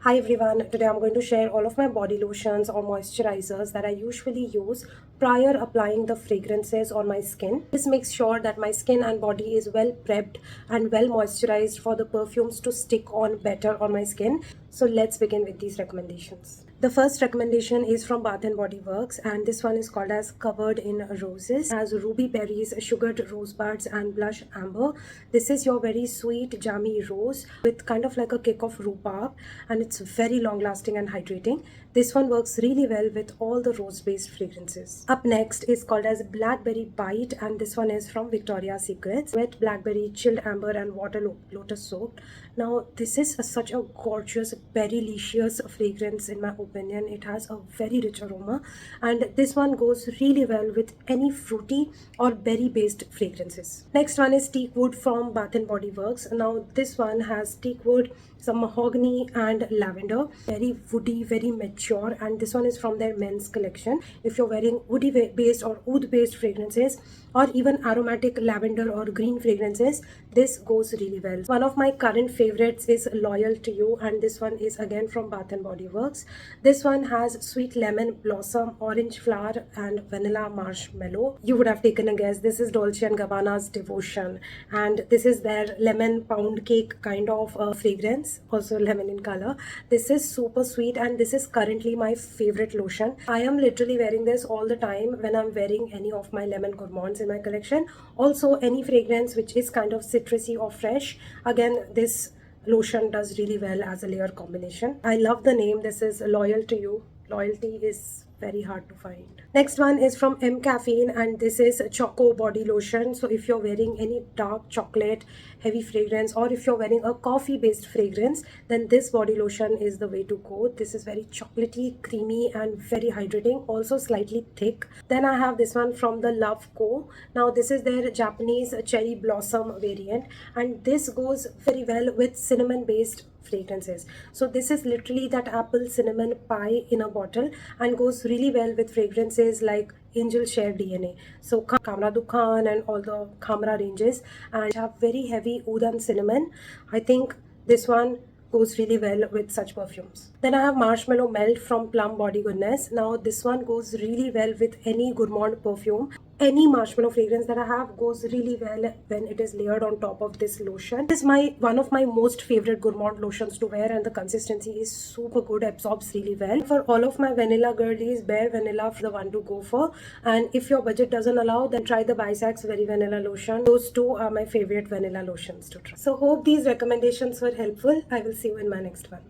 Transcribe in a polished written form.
Hi everyone, today I'm going to share all of my body lotions or moisturizers that I usually use prior applying the fragrances on my skin. This makes sure that my skin and body is well prepped and well moisturized for the perfumes to stick on better on my skin. So let's begin with these recommendations. The first recommendation is from Bath & Body Works, and this one is called as Covered in Roses. It has ruby berries, sugared rosebuds and blush amber. This is your very sweet jammy rose with kind of like a kick of rhubarb, and it's very long lasting and hydrating. This one works really well with all the rose based fragrances. Up next is called as Blackberry Bite, and this one is from Victoria's Secret. Wet blackberry, chilled amber and water lotus soaked. Now this is such a gorgeous berry-licious fragrance in my opinion. It has a very rich aroma, and this one goes really well with any fruity or berry based fragrances. Next one is Teak Wood from Bath & Body Works. Now this one has teak wood, some mahogany and lavender. Very woody, very mature, and this one is from their men's collection. If you're wearing woody based or oud based fragrances or even aromatic lavender or green fragrances, this goes really well. One of my current favorites is Loyal to You, and this one is again from Bath & Body Works. This one has sweet lemon blossom, orange flower and vanilla marshmallow. You would have taken a guess. This is Dolce & Gabbana's Devotion, and this is their lemon pound cake kind of fragrance, also lemon in color. This is super sweet, and this is currently my favorite lotion. I am literally wearing this all the time when I'm wearing any of my lemon gourmands in my collection. Also any fragrance which is kind of citrusy or fresh, again this lotion does really well as a layer combination. I love the name. This is Loyal to You. Loyalty is very hard to find. Next one is from M Caffeine, and this is Choco Body Lotion. So if you're wearing any dark chocolate heavy fragrance, or if you're wearing a coffee based fragrance, then this body lotion is the way to go. This is very chocolatey, creamy and very hydrating, also slightly thick. Then I have this one from the Love Co. Now this is their Japanese cherry blossom variant, and this goes very well with cinnamon based fragrances. So this is literally that apple cinnamon pie in a bottle, and goes really well with fragrances like Angel Share DNA, so Kamra Dukhan and all the Khamra ranges, and have very heavy oud and cinnamon. I think this one goes really well with such perfumes. Then I have Marshmallow Melt from Plum Body Goodness. Now this one goes really well with any gourmand perfume. Any marshmallow fragrance that I have goes really well when it is layered on top of this lotion. This is one of my most favorite gourmand lotions to wear, and the consistency is super good, absorbs really well. For all of my vanilla girlies, Bare Vanilla for the one to go for. And if your budget doesn't allow, then try the Bisax Very Vanilla lotion. Those two are my favorite vanilla lotions to try. So hope these recommendations were helpful. I will see you in my next one.